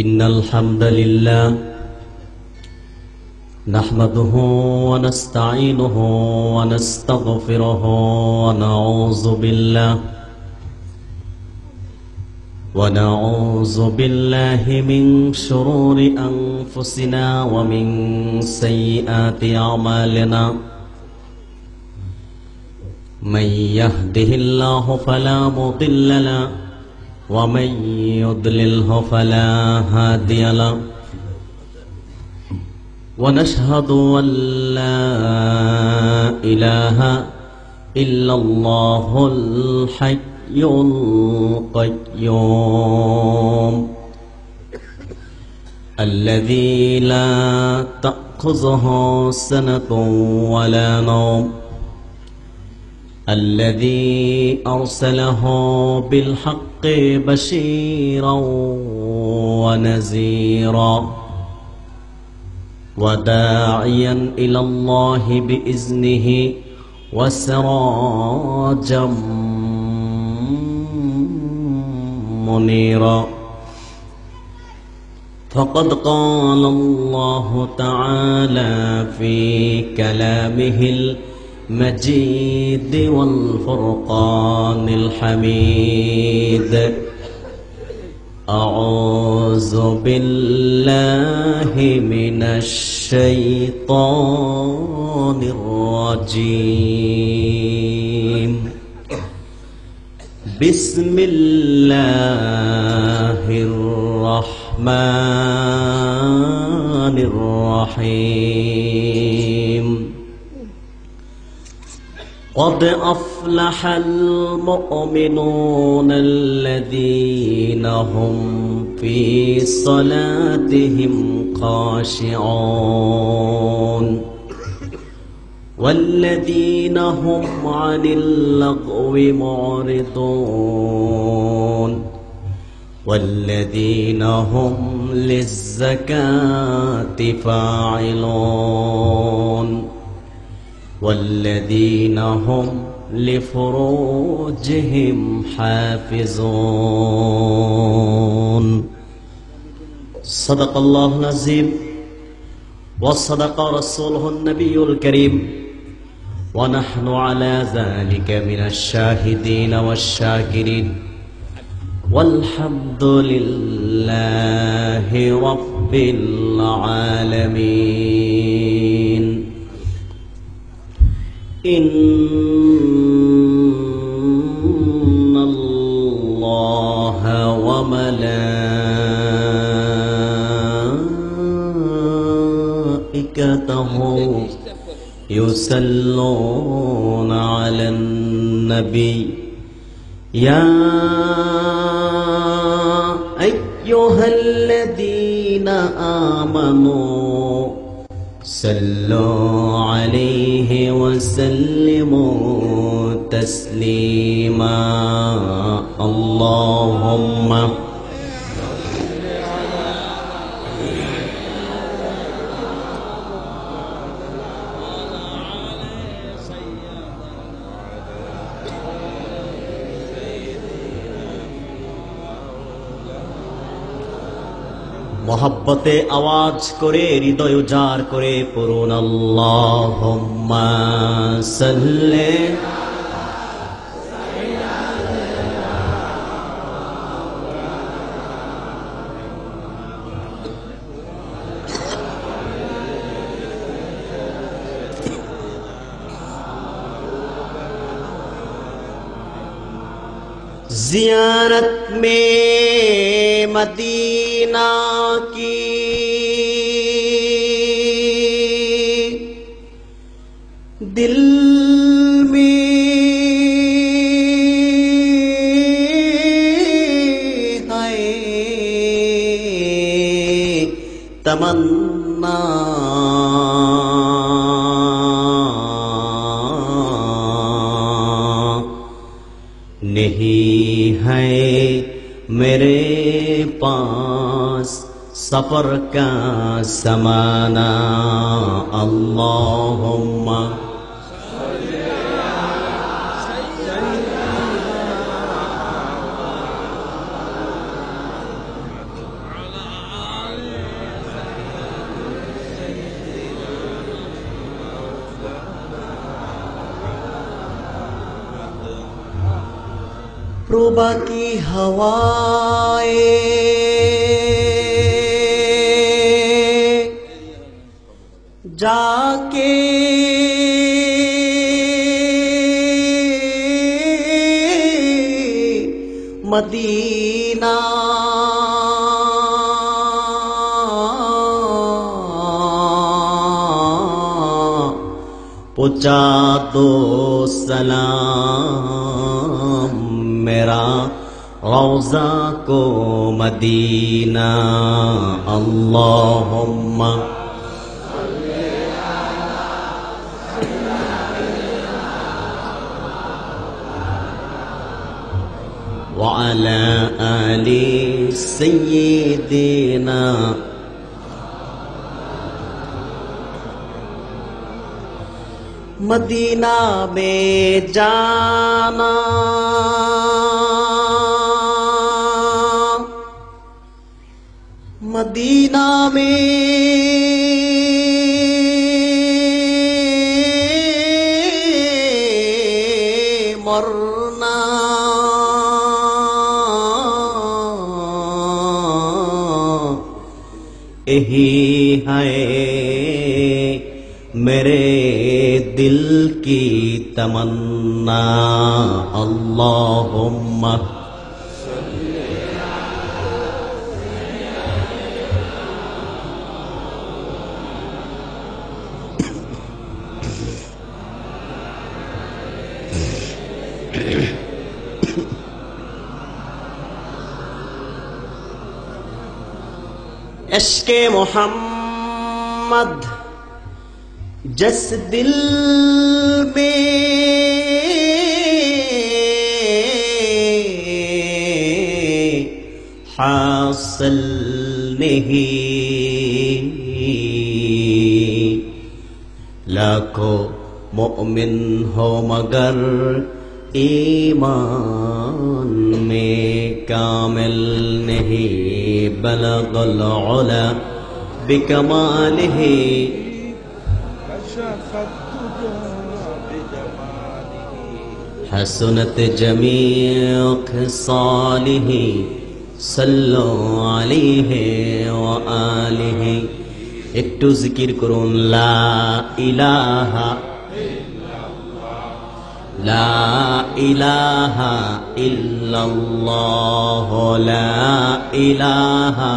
إن الحمد لله نحمده ونستعينه ونستغفره ونعوذ بالله من شرور أنفسنا ومن سيئات أعمالنا من يهده الله فلا مضل له ومن يضلله فلا هادي له ونشهد أن لا إله إلا الله الحي القيوم الذي لا تأخذه سنة ولا نوم الذي أرسله بالحق بشيرا ونذيرا وداعيا إلى الله بإذنه وسراجا منيرا فقد قال الله تعالى في كلامه المجيد والفرقان الحميد أعوذ بالله من الشيطان الرجيم بسم الله الرحمن الرحيم قد أفلح المؤمنون الذين هم في صلاتهم خاشعون والذين هم عن اللغو معرضون والذين هم للزكاة فاعلون والذين هم لفروجهم حافظون صدق الله العظيم وصدق رسوله النبي الكريم ونحن على ذلك من الشاهدين والشاكرين والحمد لله رب العالمين إن الله وملائكته يصلون على النبي يا أيها الذين آمنوا صلوا عليه وسلموا تسليما اللهم मोहब्बते आवाज करे हृदय उजार करे पुरुन अल्लाहुम्मा सल्ले ज़ियारत में मदीना की दिल में है तमन्ना नहीं है मेरे पास सफर का समाना अल्लाहुम्मा रुबा की हवाएं जाके मदीना पहुंचा दो सलाम मेरा रौज़ा को मदीना। अल्लाहुम्मा व अला आलि सय्यिदिना। मदीना में जाना मदीना में मरना यही है मेरे दिल की तमन्ना। अल्लाहुम्मा इश्क़े मोहम्मद जिस दिल में हासिल नहीं लाखों मोमिन हो मगर ईमान में कामिल नहीं। बलगल उला बिकमालिही हसनत जमीअ खिसालिही सल्लु अलैहि व आलिहि। একটু জিকির করুন লা ইলাহা লা ইলাহা ইল্লাল্লাহ লা ইলাহা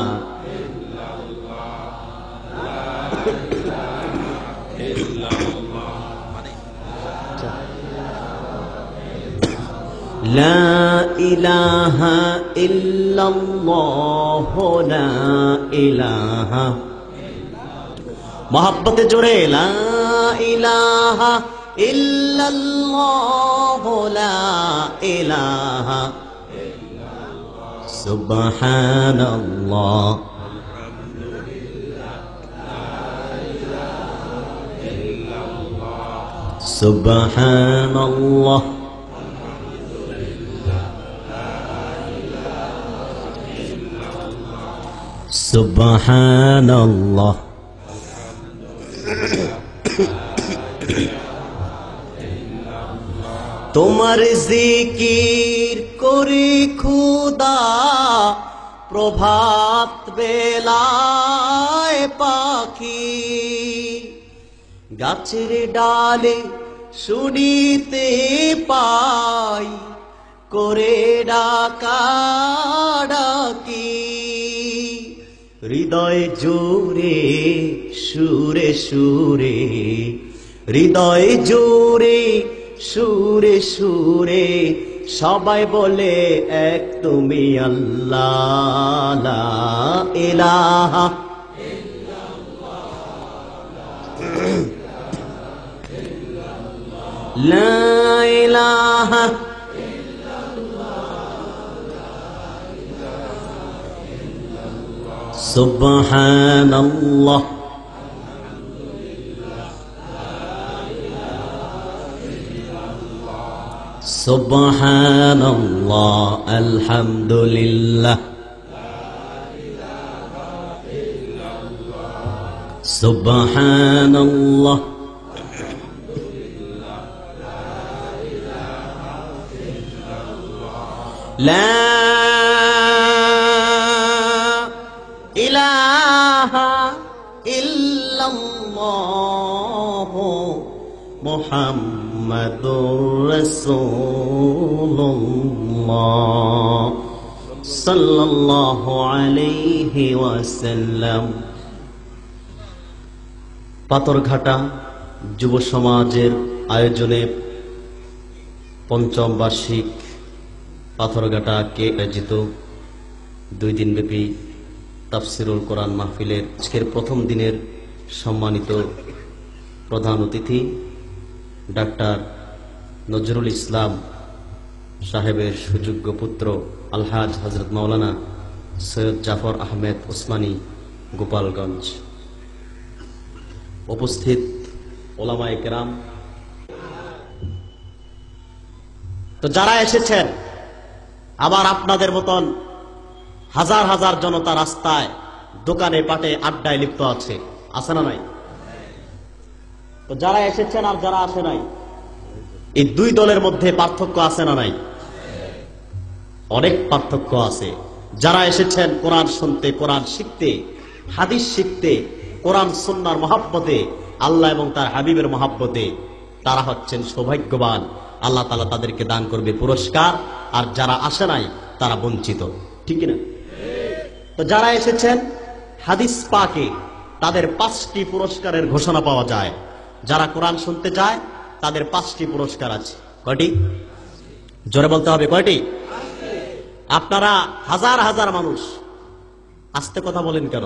لا إله إلا الله لا إله محبت جڑے لا إله إلا الله لا إله سبحان الله سبحان الله سبحان الله তোমার জিকির করি খুদা প্রভাত বেলায় পাখি গাছের ডালে শুনিতে পাই করে ডাকা ডাকি হৃদয় জোরে সুরে সুরে হৃদয় জোরে সুরে সুরে সবাই বলে এক তুমি আল্লাহ লা ইলাহা লা ইলাহা সুবহানাল্লাহ সুবহানাল্লাহ আলহামদুলিল্লাহ সুবহানাল্লাহ লা ইলাহা ইল্লাল্লাহু মুহাম্মাদুর রাসূলুল্লাহ সাল্লাল্লাহু আলাইহি ওয়াসাল্লাম। পাথরঘাটা যুব সমাজের আয়োজনে পঞ্চম বার্ষিক পাথরঘাটা কে আয়োজিত 2 দিনব্যাপী তাফসিরুল কোরআন মাহফিলের আজকের প্রথম দিনের সম্মানিত প্রধান অতিথি ডাক্তার নজরুল ইসলাম সাহেবের সুযোগ্য পুত্র আলহাজ হযরত মাওলানা সৈয়দ জাফর আহমেদ ওসমানী, গোপালগঞ্জ। উপস্থিত ওলামায়ে কেরাম, তো যারা এসেছেন, আবার আপনাদের মতন হাজার হাজার জনতা রাস্তায়, দোকানে পাটে আড্ডায় লিপ্ত আছে না নাই? তো যারা এসেছেন আর যারা আসে নাই, এই 2 দলের মধ্যে পার্থক্য আছে না নাই? অনেক পার্থক্য আছে। যারা এসেছেন কোরআন শুনতে, কোরআন শিখতে, হাদিস শিখতে, কোরআন সুন্নাহর মহব্বতে, আল্লাহ এবং তার হাবিবের মহব্বতে, তারা হচ্ছেন সৌভাগ্যবান। আল্লাহ তাআলা তাদেরকে দান করবে পুরস্কার। আর যারা আসে নাই তারা বঞ্চিত, ঠিক না? তো যারা এসেছেন হাদিস পাকে তাদের 5টি পুরস্কারের ঘোষণা পাওয়া যায়। যারা কোরআন শুনতে চায় তাদের 5টি পুরস্কার আছে। কয়টি? জোরে বলতে হবে, কয়টি? আপনারা হাজার হাজার মানুষ, আস্তে কথা বলেন কেন?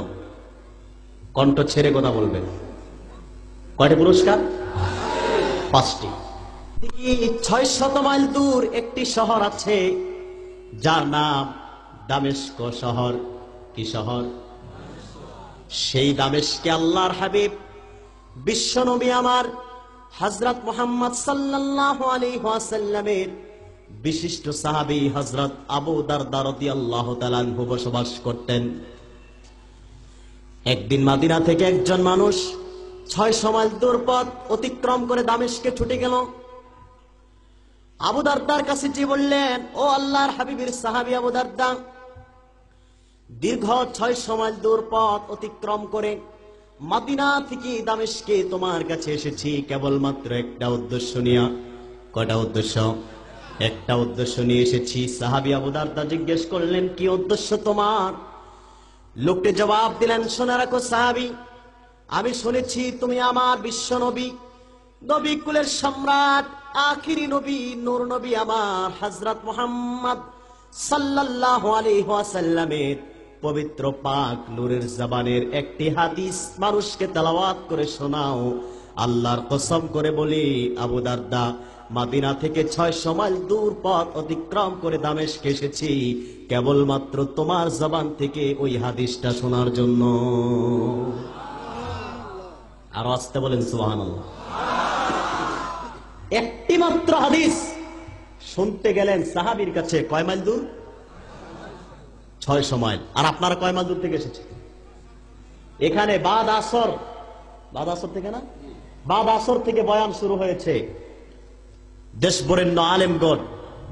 কণ্ঠ ছেড়ে কথা বলবেন। কয়টি পুরস্কার? 5টি। 600 মাইল দূর একটি শহর আছে যার নাম দামেস্ক শহর। কি শহর? সেই দামেস্কে আল্লাহর হাবিব বিশ্বনবী আমার হযরত মুহাম্মদ সাল্লাল্লাহু আলাইহি ওয়াসাল্লামের বিশিষ্ট সাহাবী হযরত আবু দারদা রাদিয়াল্লাহু তাআলা আনহু বসবাস করতেন। একদিন মদিনা থেকে একজন মানুষ 600 মাইল দূর পথ অতিক্রম করে দামেস্কে ছুটে গেল। আবু দারদার কাছে যে বললেন, ও আল্লাহর হাবিবের সাহাবী আবু দারদা, দীর্ঘ 600 মাইল দূর পথ অতিক্রম করে মদিনা থেকে দামেস্কে তোমার কাছে এসেছি কেবলমাত্র একটা উদ্দেশ্য নিয়ে। কয়টা উদ্দেশ্য? একটা উদ্দেশ্য নিয়ে এসেছি। সাহাবী আবু দারদা জিজ্ঞেস করলেন, কি উদ্দেশ্য তোমার? লোকটি জবাব দিলেন, শোনা রাখো সাহাবী, আমি শুনেছি তুমি আমার বিশ্ব নবী, নবী কুলের সম্রাট, আখিরি নবী, নূর নবী আমার হযরত মুহাম্মদ সাল্লাল্লাহু আলাইহি ওয়াসাল্লামের পবিত্র পাক নূরের জবানের একটি হাদিস মানুষকে তেলাওয়াত করে শোনাও। আল্লাহর কসম করে বলি আবু দারদা, মদিনা থেকে 600 মাইল দূর পথ অতিক্রম করে দামেস্কে এসেছি কেবলমাত্র তোমার জবান থেকে ওই হাদিসটা শোনার জন্য। আর আসতে বলেন সুবহানাল্লাহ। একটি মাত্র হাদিস শুনতে গেলেন সাহাবীর কাছে কয় মাইল দূর? 600 মাইল। আর আপনারা কয় মাইল দূর থেকে এসেছেন? এখানে বাদ আসর থেকে না, বাদ আসর থেকে বয়ান শুরু হয়েছে। দেশ বরেণ্য আলেমগণ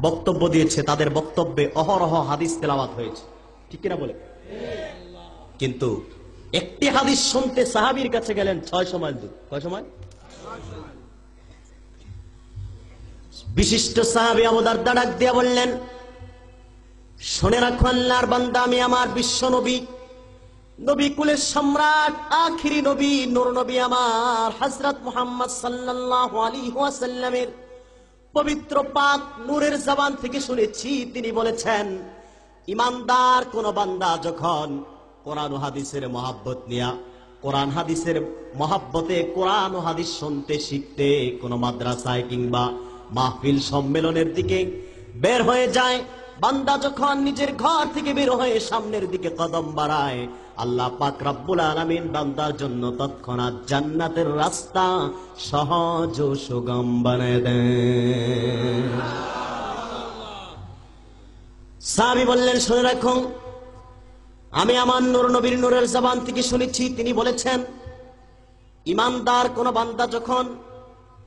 বক্তব্য দিয়েছে, তাদের বক্তব্যে অহরহ হাদিস তেলাওয়াত হয়েছে, ঠিক কিনা বলে? কিন্তু একটি হাদিস শুনতে সাহাবীর কাছে গেলেন 600 মাইল দূর। কয় মাইল? বিশিষ্ট সাহাবী আবু দারদা ডাক দিয়া বললেন, শুনে রাখো আল্লাহর বান্দা, আমি আমার বিশ্ব নবী, নবী কুলের সম্রাট, আখিরি নবী, নূর নবী আমার হযরত মুহাম্মদ সাল্লাল্লাহু আলাইহি ওয়াসাল্লামের পবিত্র পাক নূরের জবান থেকে শুনেছি, তিনি বলেছেন, ইমানদার কোন বান্দা যখন কোরআন ও হাদিসের মহব্বত নিয়া, কোরআন হাদিসের মহব্বতে কোরআন ও হাদিস শুনতে শিখতে কোন মাদ্রাসায় কিংবা মাহফিল সম্মেলনের দিকে বের হয়ে যায়, বান্দা যখন নিজের ঘর থেকে বের হয়ে সামনের দিকে কদম বাড়ায়, আল্লাহ পাক রব্বুল আলামিন বান্দার জন্য তৎক্ষণাৎ জান্নাতের রাস্তা সহজ ও সুগম বানায় দেন। সাহাবী বললেন, শুনে রাখুন, আমি আমার নূর নবীর নূরের জবান থেকে শুনেছি, তিনি বলেছেন, ইমানদার কোন বান্দা যখন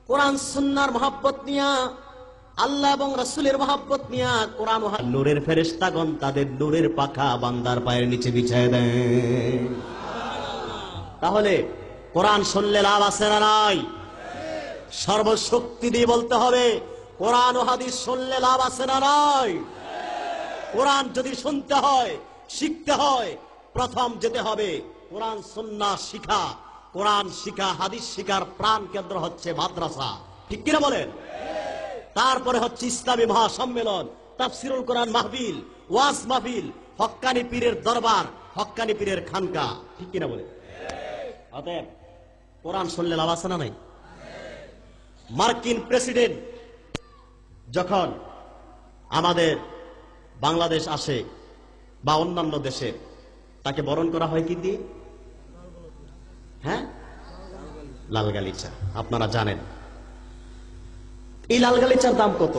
কোরআন সুন্নাহর মহব্বত নিয়া আল্লাহ এবং রাসূলের মহব্বত নিয়া কোরআন ও নূরের ফেরেশতাগণ তাদের নূরের পাখা বান্দার পায়ের নিচে বিছিয়ে দেয়। তাহলে কোরআন শুনলে লাভ আছে না নাই? সর্বশক্তি দিয়ে বলতে হবে, কোরআন ও হাদিস শুনলে লাভ আছে না নাই? কোরআন যদি শুনতে হয়, শিখতে হয়, প্রথম যেতে হবে কোরআন সুন্নাহ শিখা। কোরআন শিখা, হাদিস শিখার প্রাণ কেন্দ্র হচ্ছে মাদ্রাসা, ঠিক কিনা বলেন? তারপরে হচ্ছে ইসলামী মহাসম্মেলন, তাফসিরুল কোরআন মাহফিল, ওয়াজ মাহফিল, হক্কানি পীরের দরবার, হক্কানি পীরের খানকা, ঠিক কিনা বলেন? অতএব কোরআন শুনলে লাভ আছে না নাই? মার্কিন প্রেসিডেন্ট যখন আমাদের বাংলাদেশ আসে বা অন্যান্য দেশে, তাকে বরণ করা হয় কি দিয়ে? হ্যাঁ, লাল গালিচা। আপনারা জানেন এই লাল গালিচার দাম কত?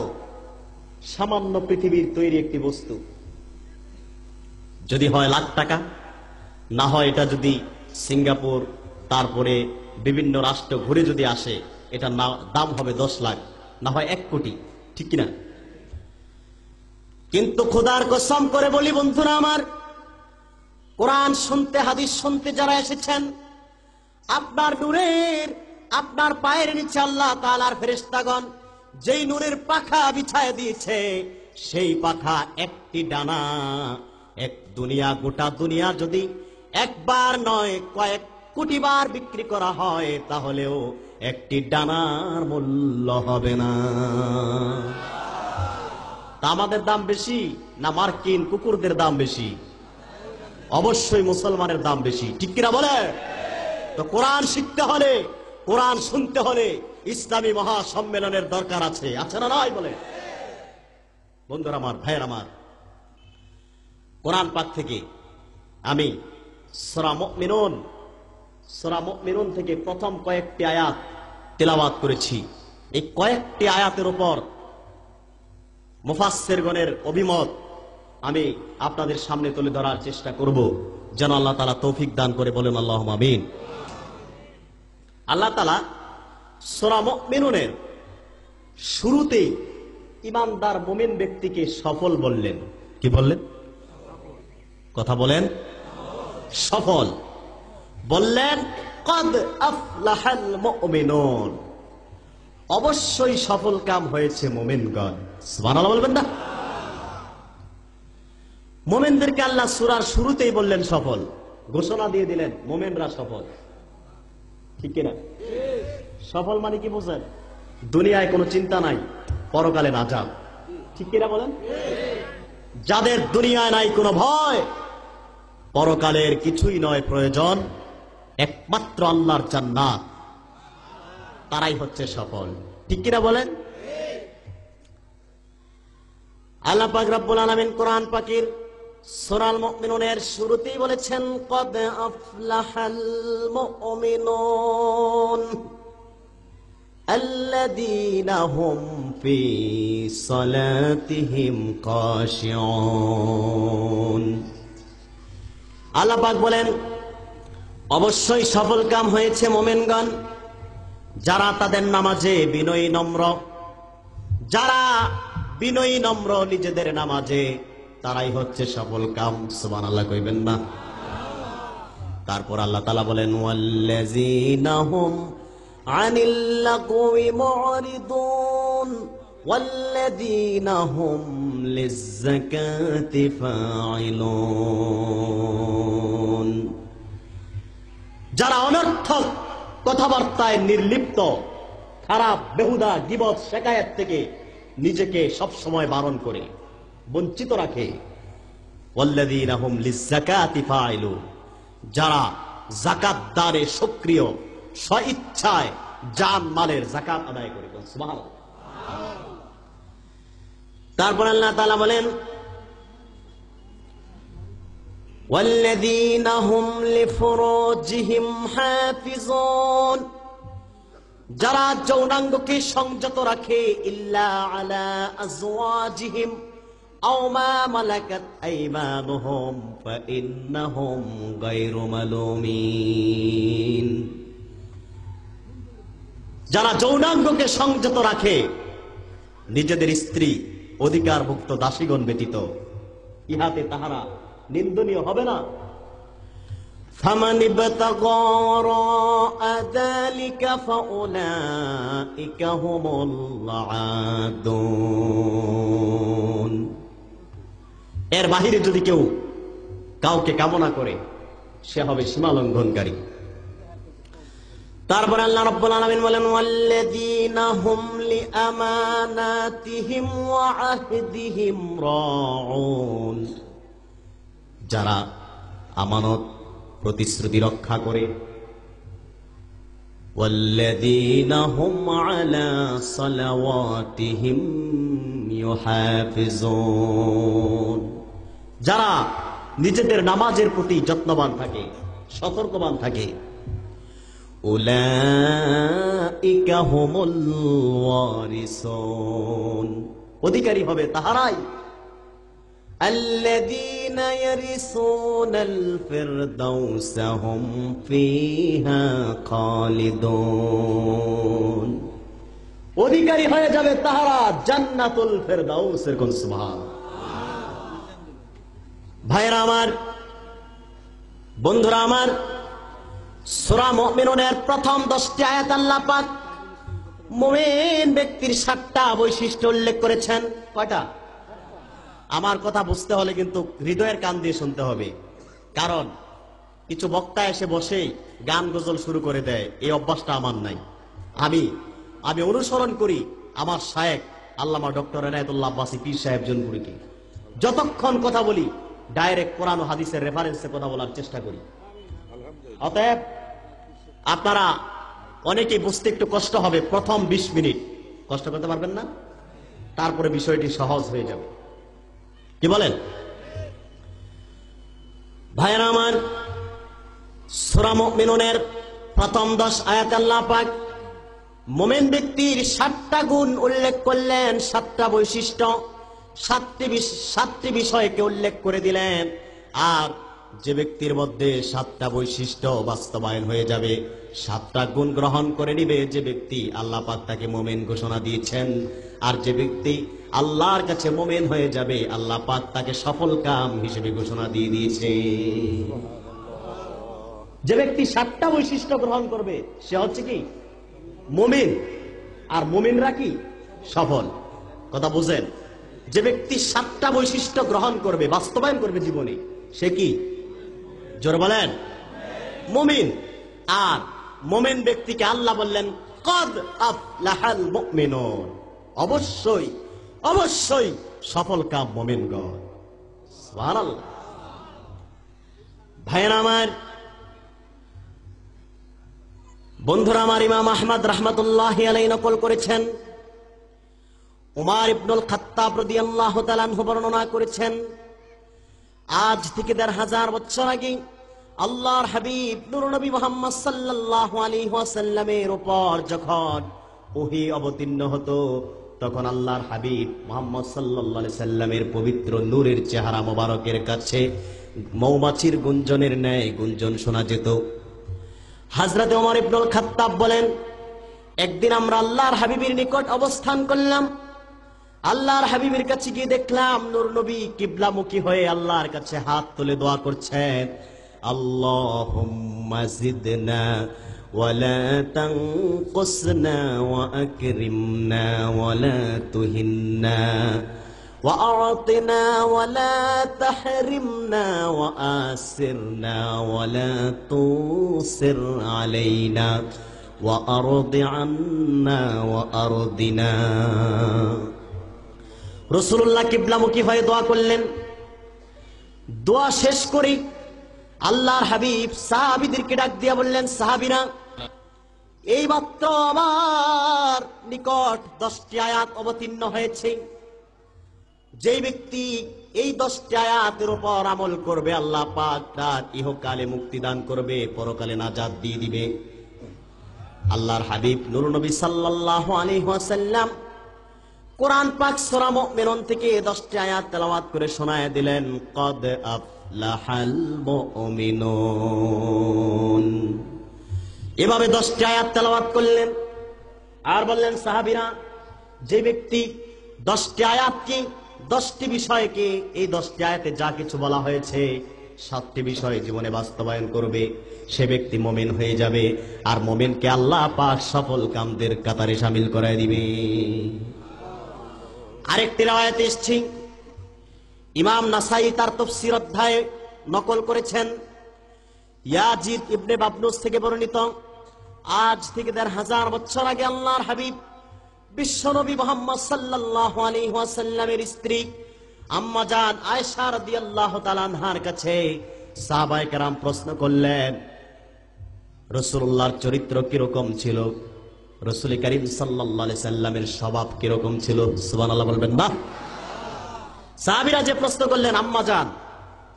সামান্য পৃথিবীর তৈরি একটি বস্তু যদি হয় লাখ টাকা, না হয় এটা যদি সিঙ্গাপুর তারপরে বিভিন্ন রাষ্ট্র ঘুরে যদি আসে, এটা দাম হবে 10 লাখ, না হয় 1 কোটি, ঠিক কিনা? কিন্তু খোদার কসম করে বলি বন্ধুরা আমার, কোরআন শুনতে, হাদিস শুনতে যারা এসেছেন, আপনার নূরের, আপনার পায়ের নিচে আল্লাহ তাআলার ফেরেশতাগণ যেই নূরের পাখা বিছায় দিয়েছে, সেই পাখা একটি ডানা, এক দুনিয়া, গোটা দুনিয়া যদি একবার নয় কয়েক কোটি বার বিক্রি করা হয়, তাহলেও একটি ডানার মূল্য হবে না। তা আমাদের দাম বেশি না মার্কিন কুকুরদের দাম বেশি? অবশ্যই মুসলমানের দাম বেশি, ঠিক কিনা বলে? তো কোরআন শিখতে হলে, কোরআন শুনতে হলে ইসলামী মহাসম্মেলনের দরকার আছে, আছে না নাই বলে? বন্ধুরা আমার, ভাইয়ের আমার, কোরআন পাক থেকে আমি সূরা মুমিনুন থেকে প্রথম কয়েকটি আয়াত তেলাওয়াত করেছি। এই কয়েকটি আয়াতের উপর মুফাসসিরগণের অভিমত আমি আপনাদের সামনে তুলে ধরার চেষ্টা করব, যেন আল্লাহ তাআলা তৌফিক দান করে। বলেন আল্লাহুম্মা আমিন। আল্লাহ তাআলা সূরা মুমিনুনের শুরুতেই ঈমানদার মুমিন ব্যক্তিকে সফল বললেন। কি বললেন? কথা বলেন। সফল বললেন, কদ আফলাহাল মুমিনুন, অবশ্যই সফল কাম হয়েছে মুমিনগণ। সুবহানাল্লাহ বলবেন না? মুমিনদেরকে আল্লাহ সূরার শুরুতেই বললেন সফল, ঘোষণা দিয়ে দিলেন মুমিনরা সফল, ঠিক কিনা? সফল মানে কি বুঝেন? দুনিয়ায় কোনো চিন্তা নাই, পরকালে নাজাত, ঠিক কিনা বলেন? যাদের দুনিয়ায় নাই কোনো ভয়, পরকালের কিছুই নয় প্রয়োজন, একমাত্র আল্লাহর জান্নাত, তারাই হচ্ছে সফল, ঠিক কিনা বলেন? আল্লাহ পাক রব্বুল আলামিন কোরআন পাকের সূরা মুমিনুনের শুরুতেই বলেছেন, কদ আফলাহাল মুমিনুন আল্লাযীনা হুম ফি সালাতিহিম খাশিউন। আল্লাহ পাক বলেন, অবশ্যই সফল কাম হয়েছে মুমিনগণ, যারা তাদের নামাজে বিনয়ী নম্র, যারা বিনয়ী নম্র নিজেদের নামাজে, তারাই হচ্ছে সফল কাম। সুবহানাল্লাহ কইবেন না? তারপর আল্লাহ তাআলা বলেন, ওয়াল্লাযীনা হুম আনিল লাগwi মুরিদুন ওয়াল্লাযীনা হুম লিয-যাকাতি ফাইলুন। যারা অনর্থক কথাবার্তায় নির্লিপ্ত, খারাপ বেহুদা গীবত শিকায়েত থেকে নিজেকে সব সময় বারণ করে, বঞ্চিত রাখে। ওয়াল্লাযীনা হুম লিয-যাকাতি ফাইলুন, যারা যাকাত দানে সক্রিয়, স্বইচ্ছায় জান মালের যাকাত আদায় করে। সুবহানাল্লাহ। তারপর আল্লাহ তাআলা বলেন, ওয়াল্লাযীনা হুম লিফুরুজিহিম হাফিজুন, যারা যৌনাঙ্গকে সংযত রাখে, ইল্লা আলা আজওয়াজিহিম আও মা মালাকাত আইমানুহুম ফাইন্নাহুম গায়রু মালুমিন। যারা যৌনাঙ্গকে সংযত রাখে, নিজেদের স্ত্রী অধিকারভুক্ত দাসীগণ ব্যতীত, ইহাতে তাহারা নিন্দনীয় হবে না। فمن ابتغى وراء ذلك فأولئك هم العادون। এর বাহিরে যদি কেউ কাউকে কামনা করে সে হবে সীমা লঙ্ঘনকারী। তারপর আল্লাহ রাব্বুল আলামিন বলেন ওয়াল্লাযীনা হুম লিআমানাতিহিম ওয়া আহদিহিম রাউন। যারা আমানত প্রতিশ্রুতি রক্ষা করে, ওয়াল্লাযীনা হুম আলা সালাওয়াতিহিম ইউহাফিজুন। যারা নিজেদের নামাজের প্রতি যত্নবান থাকে, সতর্কবান থাকে। উলাইকা হুমুল ওয়ারিসুন। অধিকারী হবে তাহারাই। الذين يرثون الفردوس هم فيها خالدون। অধিকারী হয়ে যাবে তাহারা জান্নাতুল ফেরদাউসের। কোন সুবহান। ভাইরা আমার, বন্ধুরা আমার, সূরা মুমিনুনের প্রথম 10টি আয়াত আল্লাহ পাক মুমিন ব্যক্তির 7টা বৈশিষ্ট্য উল্লেখ করেছেন। কয়টা? আমার কথা বুঝতে হলে কিন্তু হৃদয়ের কান দিয়ে শুনতে হবে, কারণ কিছু বক্তা এসে বসে গান গজল শুরু করে দেয়, এই অভ্যাসটা আমার নাই। আমি অনুসরণ করি আমার শায়েখ আল্লামা ডক্টর এনায়েতুল্লাহ আব্বাসী পীর সাহেব জনপুরীকে। যতক্ষণ কথা বলি ডাইরেক্ট কোরআন ও হাদিসের রেফারেন্সে কথা বলার চেষ্টা করি। অতএব আপনারা অনেকেই বুঝতে একটু কষ্ট হবে, প্রথম 20 মিনিট কষ্ট করতে পারবেন না, তারপরে বিষয়টি সহজ হয়ে যাবে। কি বলেন ভাইরা আমার? সূরা মুমিনুনের প্রথম 10 আয়াত আল্লাহ পাক মুমিন ব্যক্তির 7টা গুণ উল্লেখ করলেন, 7টা বৈশিষ্ট্য, 7টি বিষয়কে উল্লেখ করে দিলেন। আর যে ব্যক্তির মধ্যে 7টা বৈশিষ্ট্য বাস্তবায়ন হয়ে যাবে, 7টা গুণ গ্রহণ করে নিবে, যে ব্যক্তি আল্লাহ পাক তাকে মুমিন ঘোষণা দিয়েছেন। আর যে ব্যক্তি আল্লাহর কাছে মুমিন হয়ে যাবে, আল্লাহ পাক তাকে সফল কাম হিসেবে ঘোষণা দিয়ে দিয়েছে। যে ব্যক্তি 7টা বৈশিষ্ট্য গ্রহণ করবে সে হচ্ছে কি? মুমিন। আর মুমিনরা কি? সফল। কথা বুঝেন? যে ব্যক্তি 7টা বৈশিষ্ট্য গ্রহণ করবে, বাস্তবায়ন করবে জীবনে, সে কি? জোরে বলেন, মুমিন। আর মুমিন ব্যক্তিকে আল্লাহ বললেন কদ আফলাহাল মুমিনুন, অবশ্যই অবশ্যই সফল কাম মুমিনগণ। সুবহানাল্লাহ। ভাইরা আমার, বন্ধুরা আমার, ইমাম আহমদ রাহমাতুল্লাহি আলাইহি নকল করেছেন, উমর ইবনুল খাত্তাব রাদিয়াল্লাহু তাআলা আনহু বর্ণনা করেছেন, আজ থেকে ১৫০০ বছর আগে আল্লাহর হাবিব নূর নবী মুহাম্মদ সাল্লাল্লাহু আলাইহি ওয়াসাল্লামের উপর যখন ওহী অবতীর্ণ হতো, তখন আল্লাহর হাবিব মুহাম্মদ সাল্লাল্লাহু আলাইহি সাল্লামের পবিত্র নূরের চেহারা মোবারকের কাছে মৌমাছির গুঞ্জনের ন্যায় গুঞ্জন শোনা যেত। হযরত ওমর ইবনুল খাত্তাব বলেন, একদিন আমরা আল্লাহর হাবিবের নিকট অবস্থান করলাম। আল্লাহর হাবিবের কাছে গিয়ে দেখলাম নূর নবী কিবলামুখী হয়ে আল্লাহর কাছে হাত তুলে দোয়া করছেন, আল্লাহুম্মা জিদনা ওয়ালা তানকুসনা ওয়া আকরিমনা ওয়ালা তুহিন্না ওয়া আ'তিনা ওয়ালা তাহরিমনা ওয়া আসিরনা ওয়ালা তুসির আলাইনা ওয়া আরদি আন্না ওয়া আরদিনা। রাসূলুল্লাহ কিবলামুখী হয়ে দোয়া করলেন। দোয়া শেষ করে আল্লাহর হাবিব সাহাবীদেরকে ডাক দিয়া বললেন, সাহাবীরা, এই মাত্র আমার নিকট 10টি আয়াত অবতীর্ণ হয়েছে। যেই ব্যক্তি এই 10টি আয়াতের উপর আমল করবে, আল্লাহ পাক তার ইহকালে মুক্তি দান করবে, পরকালে নাজাত দিয়ে দিবে। আল্লাহর হাবিব নূর নবী সাল্লাল্লাহু আলাইহি ওয়াসাল্লাম কোরআন পাক সূরা মুমিনুন থেকে 10টি আয়াত তেলাওয়াত করে শোনায় দিলেন, কদ আফলাহাল মুমিনুন। এভাবে 10টি আয়াত তেলাওয়াত করলেন আর বললেন, সাহাবীরা, যে ব্যক্তি 10টি আয়াত কি, 10টি বিষয় কি? এই 10টি আয়াতে যা কিছু বলা হয়েছে 7টি বিষয় জীবনে বাস্তবায়ন করবে, সে ব্যক্তি মুমিন হয়ে যাবে। আর মুমিনকে আল্লাহ পাক সফল কামদের কাতারে শামিল করায় দিবে। আরেকটি রাওয়ায়াতে এসেছে, ইমাম নাসাই তার তাফসীর অধ্যায়ে নকল করেছেন, ইয়াজিদ ইবনে বাবনুস থেকে বর্ণিত, আজ থেকে 1500 বছর আগে আল্লাহর হাবিব বিশ্বনবী মুহাম্মদ সাল্লাল্লাহু আলাইহি ওয়াসাল্লামের স্ত্রী আম্মা জান আয়েশা রাদিয়াল্লাহু তাআলা আনহার কাছে সাহাবায়ে কেরাম প্রশ্ন করলেন, রাসূলুল্লাহর চরিত্র কিরকম ছিল, রাসূল করিম সাল্লাল্লাহু আলাইহি সাল্লামের স্বভাব কিরকম ছিল? সুবহানাল্লাহ বলবেন না? সাহাবীরা যে প্রশ্ন করলেন, আম্মা জান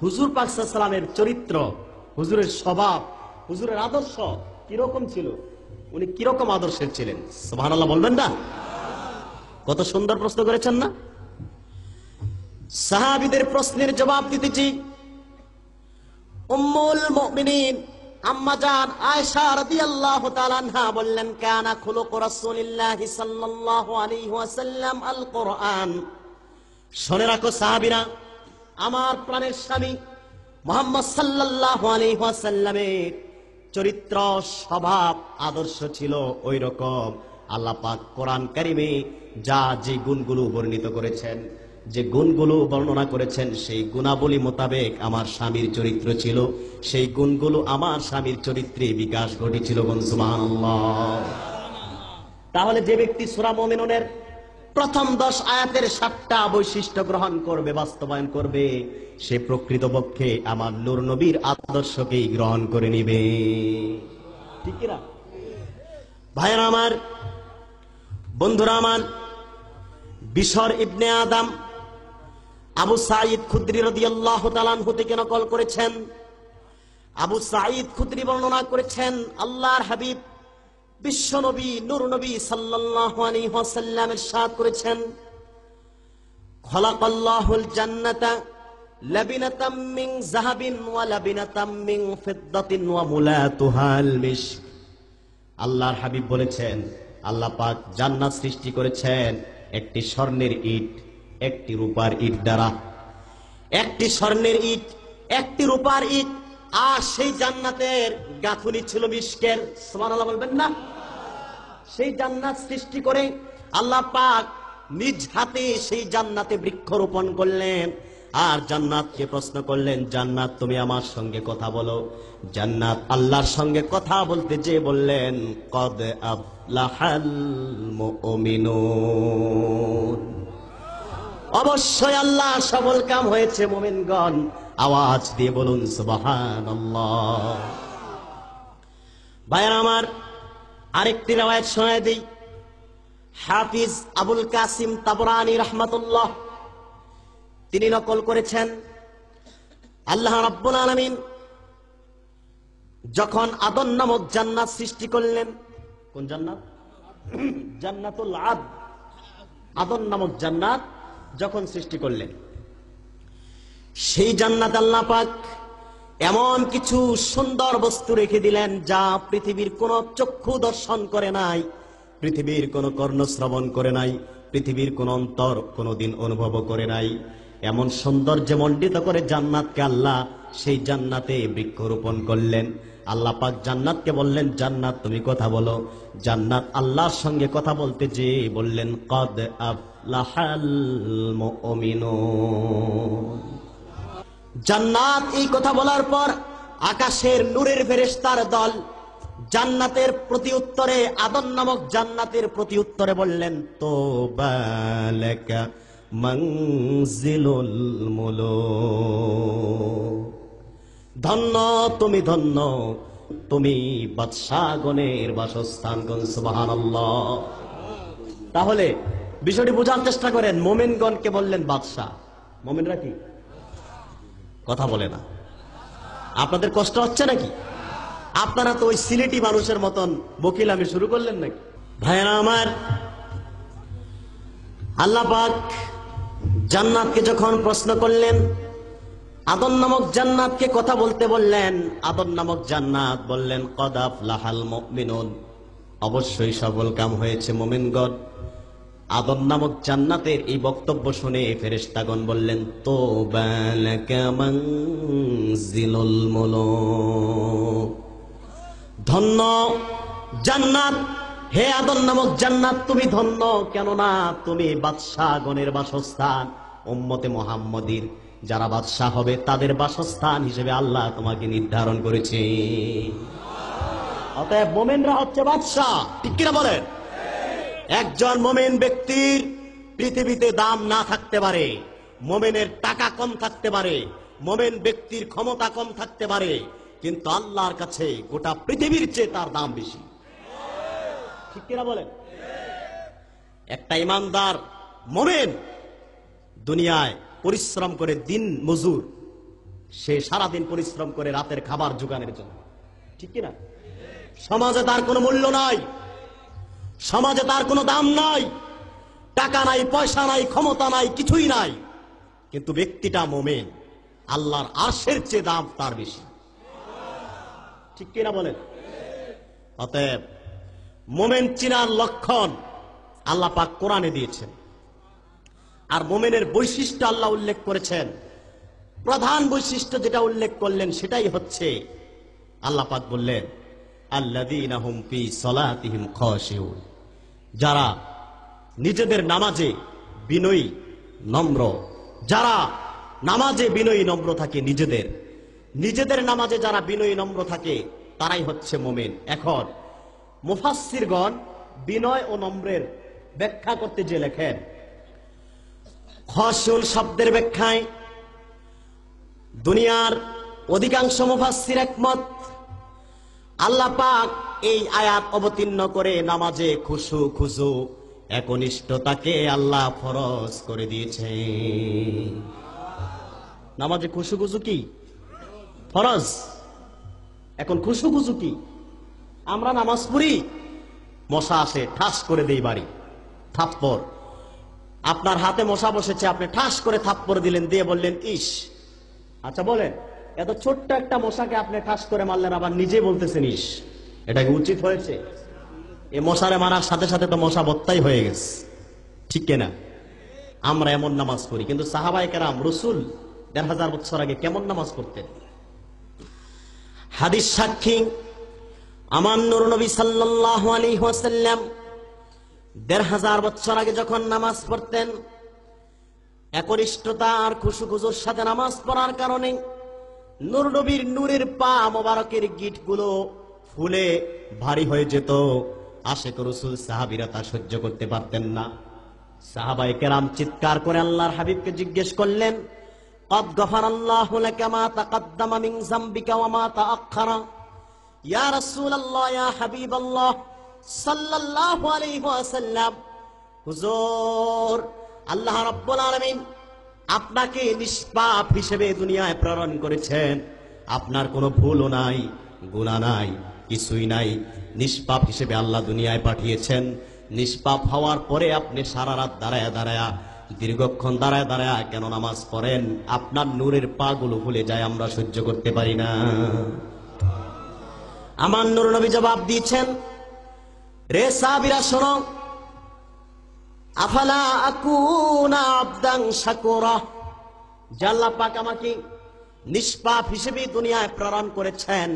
হুজুর পাক সাল্লাল্লাহু আলাইহি সাল্লামের চরিত্র, হুজুরের স্বভাব, হুজুরের আদর্শ কিরকম ছিল, উনি কিরকম আদর্শের ছিলেন? সুবহানাল্লাহ বলবেন না? কত সুন্দর প্রশ্ন করেছেন না? সাহাবীদের প্রশ্নের জবাব দিতেছি উম্মুল মুমিনিন আম্মা জান আয়েশা রাদিয়াল্লাহু তাআলা আনহা বললেন, কানা খুলুক রাসূলিল্লাহি সাল্লাল্লাহু আলাইহি ওয়াসাল্লাম আল কোরআন। শুনে রাখো সাহাবীরা, আমার প্রাণের স্বামী মুহাম্মদ সাল্লাল্লাহু আলাইহি ওয়াসাল্লামের চরিত্র, স্বভাব, আদর্শ ছিল ওই রকম। আল্লাহ পাক কোরআন কারিমে যা যে গুণগুলো বর্ণিত করেছেন, যে গুণগুলো বর্ণনা করেছেন, সেই গুণাবলী মোতাবেক আমার স্বামীর চরিত্র ছিল, সেই গুণগুলো আমার স্বামীর চরিত্রে বিকাশ ঘটেছিল। সুবহানাল্লাহ। তাহলে যে ব্যক্তি সূরা মুমিনুনের প্রথম 10 আয়াতের 7টা বৈশিষ্ট্য গ্রহণ করবে, বাস্তবায়ন করবে, সে প্রকৃতপক্ষে আমার নূর নবীর আদর্শকেই গ্রহণ করে নিবে। ঠিক কিনা ভাইরা আমার, বন্ধুরা আমার, বিশর ইবনে আদম আবু সাঈদ খুদরি রাদিয়াল্লাহু তাআলা আনহু থেকে নকল করেছেন। আবু সাঈদ খুদরি বর্ণনা করেছেন, আল্লাহর হাবিব বিশ্বনবী নূর নবী সাল্লাল্লাহু আলাইহি ওয়াসাল্লাম ইরশাদ করেছেন, খালাকাল্লাহুল জান্নাতা লাবিনাতাম মিন যাহাবিন ওয়া লাবিনাতাম মিন ফিদ্দাতিন ওয়া মুলাতুহাল মিশক। আল্লাহর হাবিব বলেছেন, আল্লাহ পাক জান্নাত সৃষ্টি করেছেন একটি স্বর্ণের ইট, একটি রূপার ইট দ্বারা। একটি স্বর্ণের ইট, একটি রূপার ইট, আর সেই জান্নাতের গাঁথুনি ছিল মিশকের। সুবহানাল্লাহ বলবেন না? সেই জান্নাত সৃষ্টি করে আল্লাহ পাক নিজ হাতে সেই জান্নাতে বৃক্ষরোপণ করলেন। আর জান্নাতকে প্রশ্ন করলেন, জান্নাত তুমি আমার সঙ্গে কথা বলো। জান্নাত আল্লাহর সঙ্গে কথা বলতে যে বললেন, কদ আফলাহাল মুমিনুন, অবশ্যই আল্লাহ সফল কাম হয়েছে মুমিনগণ। আওয়াজ দিয়ে বলুন সুবহানাল্লাহ। ভাইরা আমার, আরেকটি রওয়ায়াত শোনায় দেই। হাফিজ আবুল কাসিম তাবরানী রাহমাতুল্লাহ তিনি নকল করেছেন, আল্লাহ রাব্বুল আলামিন যখন আদম নামক জান্নাত সৃষ্টি করলেন, কোন জান্নাত? জান্নাতুল আদ। আদম নামক জান্নাত যখন সৃষ্টি করলেন, সেই জান্নাত আল্লাহ পাক এমন কিছু সুন্দর বস্তু রেখে দিলেন যা পৃথিবীর কোন চক্ষু দর্শন করে নাই, পৃথিবীর কোন কর্ণ শ্রবণ করে নাই, পৃথিবীর কোন অন্তর কোনদিন অনুভব করে নাই। এমন সৌন্দর্যে মণ্ডিত করে জান্নাতকে আল্লাহ সেই জান্নাতে বৃক্ষরোপণ করলেন। আল্লাহ পাক জান্নাতকে বললেন, জান্নাত তুমি কথা বলো। জান্নাত আল্লাহর সঙ্গে কথা বলতে যে বললেন, কদ আফলাহাল মুমিনুন। জান্নাত এই কথা বলার পর আকাশের নূরের ফেরেশতার দল জান্নাতের প্রতি উত্তরে, আদম নামক জান্নাতের প্রতি উত্তরে বললেন, তোবা লাকা মানজিলুল মুলুক, ধন্য তুমি, ধন্য তুমি বাদশাহগণের বাসস্থান। সুবহানাল্লাহ। তাহলে বিষয়টি বোঝার চেষ্টা করেন, মুমিনগণকে বললেন বাদশাহ, মুমিনরা কি কথা বলে না? আপনাদের কষ্ট হচ্ছে নাকি? আপনারা তো ওই সিলেটি মানুষের মতন বকিলামি শুরু করলেন নাকি? ভাইরা আমার, আল্লাহ পাক জান্নাতকে যখন প্রশ্ন করলেন, আদম নামক জান্নাতকে কথা বলতে বললেন, আদম নামক জান্নাত বললেন, কদ আফলাহাল মুমিনুন, অবশ্যই সফল কাম হয়েছে মুমিনগণ। আদম নামক জান্নাতের এই বক্তব্য শুনে ফেরেশতাগণ বললেন, তোবা লাকা মানজিলুল মুলুক, ধন্য জান্নাত, হে আদম নামক জান্নাত তুমি ধন্য, কেননা তুমি বাদশাহগণের বাসস্থান, উম্মতে মুহাম্মদীর যারা বাদশাহ হবে তাদের বাসস্থান হিসেবে আল্লাহ তোমাকে নির্ধারণ করেছে। অতএব মুমিনরা হচ্ছে বাদশাহ, ঠিক কিনা বলেন? একজন মুমিন ব্যক্তির পৃথিবীতে দাম না থাকতে পারে, মুমিনের টাকা কম থাকতে পারে, মুমিন ব্যক্তির ক্ষমতা কম থাকতে পারে, কিন্তু আল্লাহর কাছে গোটা পৃথিবীর চেয়ে তার দাম বেশি, ঠিক কিনা বলেন? একটা ইমানদার মুমিন দুনিয়ায় পরিশ্রম করে, দিন মজুর, সে সারাদিন পরিশ্রম করে রাতের খাবার জোগানের জন্য, ঠিক কিনা? সমাজে তার কোনো মূল্য নাই, সমাজে তার কোনো দাম নাই, টাকা নাই, পয়সা নাই, ক্ষমতা নাই, কিছুই নাই, কিন্তু ব্যক্তিটা মুমিন, আল্লাহর আরশের চেয়ে দাম তার বেশি, ঠিক কিনা বলেন? অতএব মুমিন চিনার লক্ষণ আল্লাহ পাক কোরআনে দিয়েছেন, আর মুমিনের বৈশিষ্ট্য আল্লাহ উল্লেখ করেছেন। প্রধান বৈশিষ্ট্য যেটা উল্লেখ করলেন সেটাই হচ্ছে, আল্লাহ পাক বললেন, আল্লাযীনা হুম ফী সালাতিহিম খাশিউন, যারা নিজেদের নামাজে বিনয়ী নম্র, যারা নামাজে বিনয়ী নম্র থাকে, নিজেদের নামাজে যারা বিনয়ী নম্র থাকে তারাই হচ্ছে মুমিন। এখন মুফাসসিরগণ বিনয় ও নম্রের ব্যাখ্যা করতে যে লেখেন, খাশিউন শব্দের ব্যাখ্যায় দুনিয়ার অধিকাংশ মুফাসসির একমত, আল্লাহ পাক এই আয়াত অবতীর্ণ করে নামাজে খুশু খুজু একনিষ্ঠতাকে আল্লাহ ফরজ করে দিয়েছে। নামাজে খুশু খুজু কি ফরজ? এখন খুশু খুজু কি? আমরা নামাজ পড়ি, মশা আসে, ঠাস করে দেই বাড়ি, থাপ্পড়। আপনার হাতে মশা বসেছে, আপনি ঠাস করে থাপ্পড় দিলেন, দিয়ে বললেন ইস। আচ্ছা বলেন, এত ছোট্ট একটা মশাকে আপনি ঠাস করে মারলেন, আবার নিজে বলতেছেন ইস, এটা কি উচিত হয়েছে? এই মশারে মারার সাথে সাথে তো মশা বত্তাই হয়ে গেছে, ঠিক কিনা? আমরা এমন নামাজ পড়ি, কিন্তু সাহাবায়ে কেরাম রাসূল ১৫০০ বছর আগে কেমন নামাজ পড়তেন? হাদিস সাক্ষী, আমার নূর নবী সাল্লাল্লাহু আলাইহি ওয়াসাল্লাম ১৫০০ বছর আগে যখন নামাজ পড়তেন, একনিষ্ঠতা আর খুশু খুজুর সাথে নামাজ পড়ার কারণে নূর নবীর নূরের পা মোবারকের গিঁটগুলো ফুলে ভারী হয়ে যেত। আশিক রাসূল সাহাবীরা তা সহ্য করতে পারতেন না। সাহাবায়ে কেরাম চিৎকার করে আল্লাহর হাবিবকে জিজ্ঞেস করলেন, ক্বাদ গফারাল্লাহু লাকা মা তাকাদ্দামা মিন যামবিকা ওয়া মা তাআখারা। ইয়া রাসূলুল্লাহ, ইয়া হাবিবাল্লাহ সাল্লাল্লাহু আলাইহি ওয়াসাল্লাম, হুজুর, আল্লাহ রাব্বুল আলামিন আপনাকে নিষ্পাপ হিসেবে দুনিয়ায় প্রেরণ করেছেন, আপনার কোনো ভুলও নাই, গুনাহ নাই, কিছুই নাই, নিষ্পাপ হিসেবে আল্লাহ দুনিয়ায় পাঠিয়েছেন। নিষ্পাপ হওয়ার পরে আপনি সারা রাত দাঁড়ায়া দাঁড়ায়া, দীর্ঘক্ষণ দাঁড়ায় দাঁড়ায় কেন নামাজ পড়েন? আপনার নূরের পা গুলো ভুলে যায়, আমরা সহ্য করতে পারি না। আমার নূর নবী জবাব দিয়েছেন, রে সাহাবীরা শোনো, আফালা আকুনা আবদান শাকুরা, যে আল্লাহ পাক আমাকে নিষ্পাপ হিসেবে দুনিয়ায় প্রেরণ করেছেন,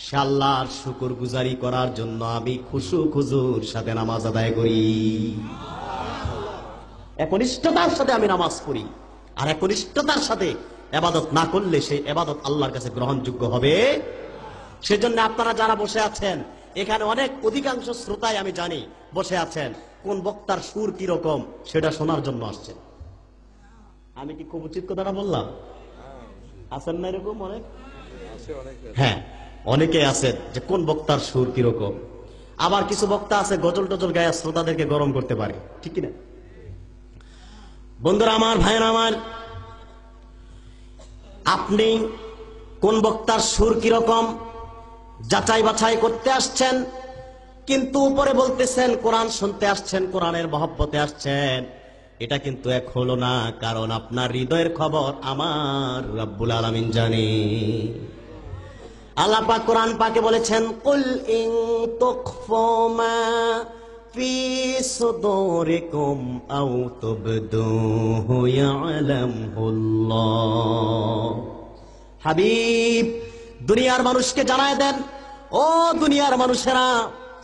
সে আল্লাহর শুকর গুজারি করার জন্য আমি খুশু খুজুর সাথে নামাজ আদায় করি, একনিষ্ঠতার সাথে আমি নামাজ পড়ি। আর একনিষ্ঠতার সাথে ইবাদত না করলে সেই ইবাদত আল্লাহর কাছে গ্রহণযোগ্য হবে। সেজন্য আপনারা যারা বসে আছেন এখানে, অনেক অধিকাংশ শ্রোতাই আমি জানি বসে আছেন, কোন বক্তার সুর কি রকম সেটা শোনার জন্য আসছেন। আমি কি খুব উচিত কথাটা বললাম? আছেন না এরকম অনেক? হ্যাঁ, অনেকে আছে যে কোন বক্তার সুর কিরকম। আবার কিছু বক্তা আছে গজল টজল গায়ে শ্রোতাদেরকে গরম করতে পারে, ঠিক কিনা? বন্ধুরা আমার, ভাইয়েরা আমার, আপনি কোন বক্তার সুর কিরকম যাচাই বাছাই করতে আসছেন, কিন্তু উপরে বলতেছেন কোরআন শুনতে আসছেন, কোরআনের মহব্বতে আসছেন, এটা কিন্তু এক হলো না। কারণ আপনার হৃদয়ের খবর আমার রব্বুল আলামিন জানে। আল্লাহ পাক কোরআন পাকে বলেছেন, কুল ইন তুখফু মা في صدوركم أو تبدوه يعلمه الله হাবিব দুনিয়ার মানুষকে জানায় দেন, ও দুনিয়ার মানুষেরা,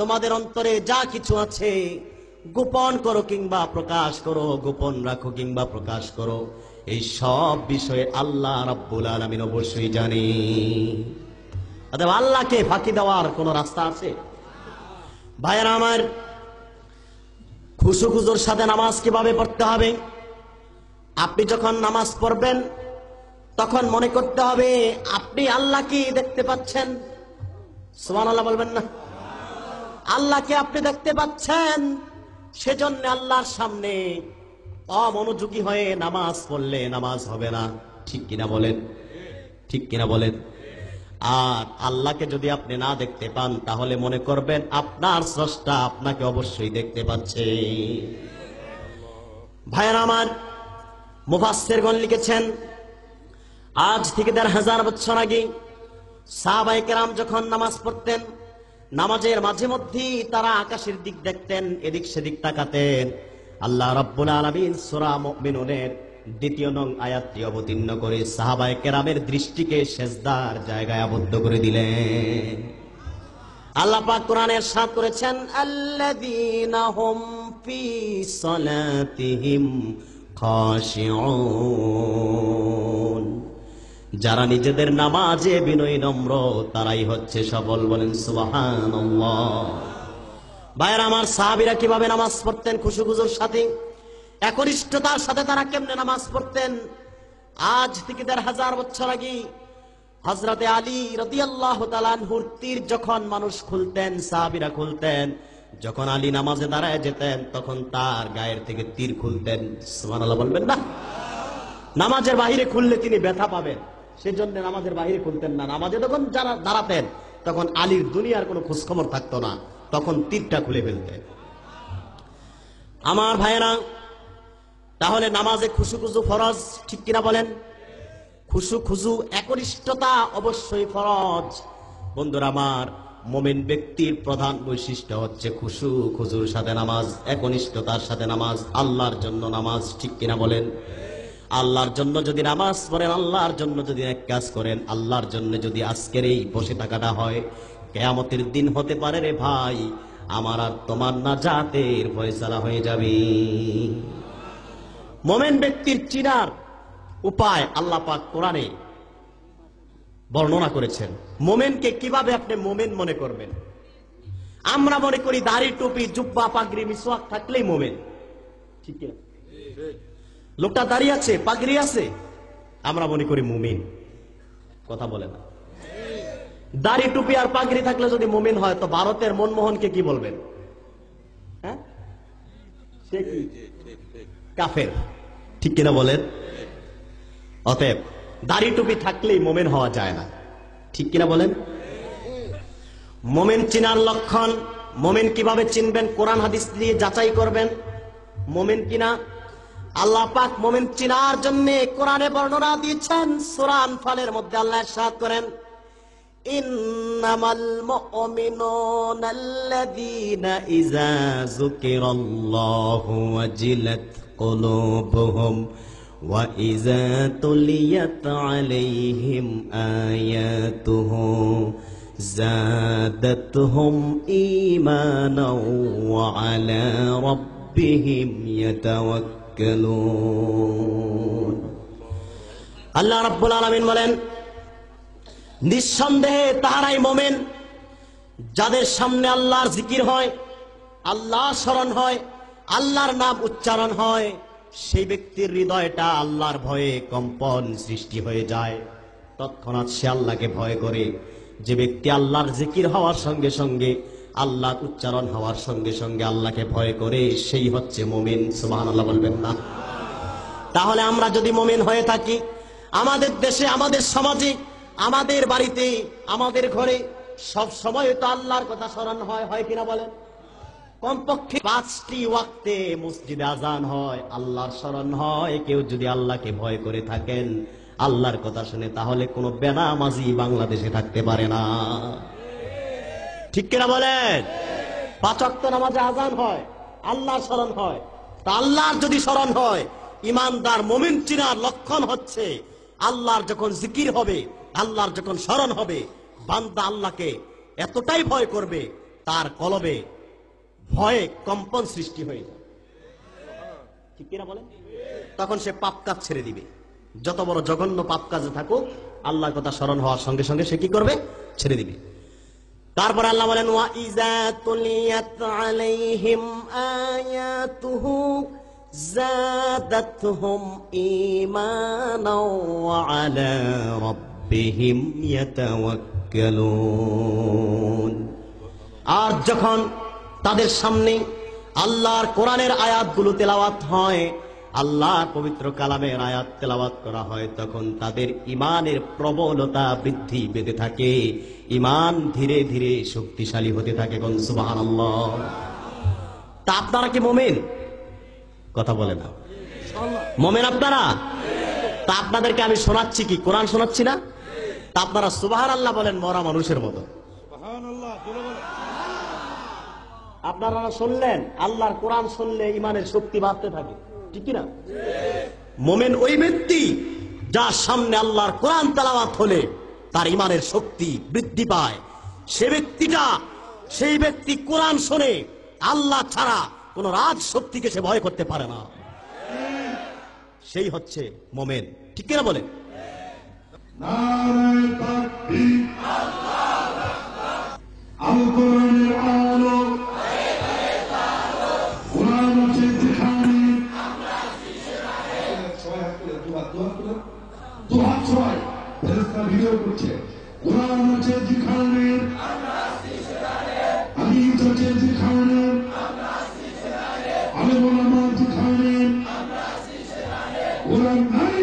তোমাদের অন্তরে যা কিছু আছে গোপন করো কিংবা প্রকাশ করো, গোপন রাখো কিংবা প্রকাশ করো, এই সব বিষয়ে আল্লাহ রাব্বুল আলামিন অবশ্যই জানে। অতএব আল্লাহকে ফাঁকি দেওয়ার কোন রাস্তা আছে? ভাইয়েরা আমার, খুশুখুজুর সাথে নামাজ কিভাবে পড়তে হবে? আপনি যখন নামাজ পড়বেন তখন মনে করতে হবে আপনি আল্লাহকে দেখতে পাচ্ছেন। সুবহানাল্লাহ বলবেন না? আল্লাহকে আপনি দেখতে পাচ্ছেন, সেজন্য আল্লাহর সামনে অমনোযোগী হয়ে নামাজ পড়লে নামাজ হবে না। ঠিক কিনা বলেন? ঠিক কিনা বলেন? আর আল্লাহকে যদি আপনি না দেখতে পান তাহলে মনে করবেন আপনার স্রষ্টা আপনাকে অবশ্যই দেখতে পাচ্ছে। ভাইয়েরা আমার, মুফাসসিরগণ লিখেছেন আজ থেকে ১৫০০ বছর আগে সাহাবায়ে কেরাম যখন নামাজ পড়তেন, নামাজের মাঝে মধ্যেই তারা আকাশের দিক দেখতেন, এদিক সেদিক তাকাতেন। আল্লাহ রাব্বুল আলামিন সূরা মুমিনুনের ২য় নং আয়াতটি অবতীর্ণ করে সাহাবায়ে কেরামের দৃষ্টিকে সেজদার জায়গায় আবদ্ধ করে দিলেন। আল্লাহ পাক কোরআনে ইরশাদ করেছেন, আল্লাযীনা হুম ফী সালাতিহিম খাশিউন, যারা নিজেদের নামাজে বিনয়ী নম্র তারাই হচ্ছে সফল। বলেন সুবহানাল্লাহ। ভাইয়েরা আমার, সাহাবীরা কিভাবে নামাজ পড়তেন? খুশুখুজুর সাথে, একনিষ্ঠতার সাথে তারা কেমনে নামাজ পড়তেন? আজ থেকে ১৫০০ বছর আগে হযরতে আলী রাদিয়াল্লাহু তাআলা আনহুর তীর যখন মানুষ খুলতেন, সাহাবীরা খুলতেন, যখন আলী নামাজে দাঁড়ায় যেতেন তখন তার গায়ের থেকে তীর খুলতেন। সুবহানাল্লাহ বলবেন না? নামাজের বাহিরে খুললে তিনি ব্যথা পাবেন, সেজন্য নামাজের বাহিরে খুলতেন না। নামাজে যখন যারা দাঁড়াতেন তখন আলীর দুনিয়ার কোনো খোঁজখবর থাকতো না, তখন তীরটা খুলে ফেলতেন। আমার ভাইয়েরা, তাহলে নামাজে খুশুখুজু ফরজ, ঠিক কিনা বলেন? খুশুখুজু, একনিষ্ঠতা অবশ্যই ফরজ। বন্ধুরা আমার, মুমিন ব্যক্তির প্রধান বৈশিষ্ট্য হচ্ছে খুশুখুজুর সাথে নামাজ, একনিষ্ঠতার সাথে নামাজ, আল্লাহর জন্য নামাজ। ঠিক কিনা বলেন? আল্লাহর জন্য যদি নামাজ পড়েন, আল্লাহর জন্য যদি এক কাজ করেন, আল্লাহর জন্য যদি আজকের এই বসে থাকাটা হয়, কিয়ামতের দিন হতে পারে রে ভাই আমার আর তোমার নাজাতের ফয়সালা হয়ে যাবে। মুমিন ব্যক্তির চিনার উপায় আল্লাহ পাক কোরআনে বর্ণনা করেছেন। মুমিনকে কিভাবে আপনি মুমিন মনে করবেন? আমরা মনে করি দাড়ি, টুপি, জুব্বা, পাগড়ি, মিসওয়াক থাকলেই মুমিন। ঠিক কিনা? লোকটা দাঁড়িয়ে আছে, পাগড়ি আছে, আমরা মনে করি মুমিন। কথা বলে না? দাড়ি, টুপি আর পাগড়ি থাকলে যদি মুমিন হয় তো ভারতের মনমোহনকে কি বলবেন? হ্যাঁ, সে কি কাফের। ঠিক কিনা বলেন? অতএব দাড়ি টুপি থাকলেই মুমিন হওয়া যায় না। ঠিক কিনা বলেন? মুমিন চিনার লক্ষণ, মুমিন কিভাবে চিনবেন? কোরআন হাদিস দিয়ে যাচাই করবেন মুমিন কিনা। আল্লাহ পাক মুমিন চিনার জন্য কোরআনে বর্ণনা দিয়েছেন। সূরা আনফালের মধ্যে আল্লাহ ইরশাদ করেন, ইন্নামাল মুমিনুনা আল্লাযীনা ইযা যুকিরাল্লাহু ওয়াজিলাত কুলুবুহুম ওয়া ইযা তুলিয়াত আলাইহিম আয়াতুহু যাদাতহুম ঈমানাও ওয়া আলা রাব্বিহিম ইয়াতাওয়াক্কালুন। আল্লাহ রাব্বুল আলামিন বলেন, নিঃসন্দেহে তারাই মুমিন যাদের সামনে আল্লাহর জিকির হয়, আল্লাহ স্মরণ হয়, আল্লাহর নাম উচ্চারণ হয়, সেই ব্যক্তির হৃদয়টা আল্লাহর ভয়ে কম্পন সৃষ্টি হয়ে যায়, তৎক্ষণাৎ সে আল্লাহকে ভয় করে। যে ব্যক্তি আল্লাহর জিকির হওয়ার সঙ্গে সঙ্গে, আল্লাহ উচ্চারণ হওয়ার সঙ্গে সঙ্গে আল্লাহকে ভয় করে, সেই হচ্ছে মুমিন। সুবহানাল্লাহ বলবেন না? তাহলে আমরা যদি মুমিন হয়ে থাকি, আমাদের দেশে, আমাদের সমাজে, আমাদের বাড়িতে, আমাদের ঘরে সব সময় তো আল্লাহর কথা স্মরণ হয়, হয় কিনা বলেন? কমপক্ষে 5টি ওয়াক্তে মসজিদে আজান হয়, আল্লাহর স্মরণ হয়। কেউ যদি আল্লাহকে ভয় করে থাকেন, আল্লাহর কথা শুনে, তাহলে কোনো বেনামাজি বাংলাদেশে থাকতে পারে না। ঠিক কিনা বলেন? 5 ওয়াক্ত নামাজে আজান হয়, আল্লাহর স্মরণ হয়। তা আল্লাহর যদি স্মরণ হয়, ইমানদার মুমিন চিনার লক্ষণ হচ্ছে আল্লাহর যখন জিকির হবে, আল্লাহর যখন স্মরণ হবে, বান্দা আল্লাহকে এতটাই ভয় করবে তার কলবে ভয়ে কম্পন সৃষ্টি হয়ে যায়। ঠিক কিনা বলেন? তখন সে পাপ কাজ ছেড়ে দিবে, যত বড় জঘন্য পাপ কাজে থাকুক, আল্লাহর কথা স্মরণ হওয়ার সঙ্গে সঙ্গে সে কি করবে? ছেড়ে দিবে। তারপর আল্লাহ বলেন, ওয়া ইযা তুলিয়াত আলাইহিম আয়াতুহু যাদাতহুম ঈমানাও ওয়া আলা রাব্বিহিম ইয়াতাওয়াক্কালুন। আর যখন তাদের সামনে আল্লাহর কোরআনের আয়াতগুলো তেলাওয়াত হয়, আল্লাহর পবিত্র কালামের আয়াত তেলাওয়াত করা হয়, তখন তাদের ইমানের প্রবলতা বৃদ্ধি পেতে থাকে, ইমান ধীরে ধীরে শক্তিশালী হতে থাকে। কোন সুবহানাল্লাহ। তা আপনারা কি মুমিন? কথা বলে না। মুমিন আপনারা? তা আপনাদেরকে আমি শোনাচ্ছি কি? কোরআন শোনাচ্ছি না? তা আপনারা সুবহানাল্লাহ বলেন মরা মানুষের মতো। আপনারা শুনলেন, আল্লাহর কোরআন শুনলে ইমানের শক্তি বাড়তে থাকে, ঠিক কিনা? মুমিন ওই ব্যক্তি যার সামনে আল্লাহর কোরআন তেলাওয়াত হলে তার ইমানের শক্তি বৃদ্ধি পায়। সেই ব্যক্তি কোরআন শুনে আল্লাহ ছাড়া কোন রাজ শক্তিকে সে ভয় করতে পারে না। সেই হচ্ছে মুমিন, ঠিক কিনা বলেন? নারায়ে তাকবীর, আল্লাহু আকবার, আল কোরআনের আলো, কোরআন আছে যেখানে, আমরা সেখানে। সবাই হাত তুলে, দুহাত সবাই, ফেরেশতা ভিডিও করছে। কোরআন আছে যেখানে, আমরা সেখানে। হাদিস আছে যেখানে, আমরা সেখানে। আলেম ওলামা যেখানে, আমরা সেখানে। কোরআন নাই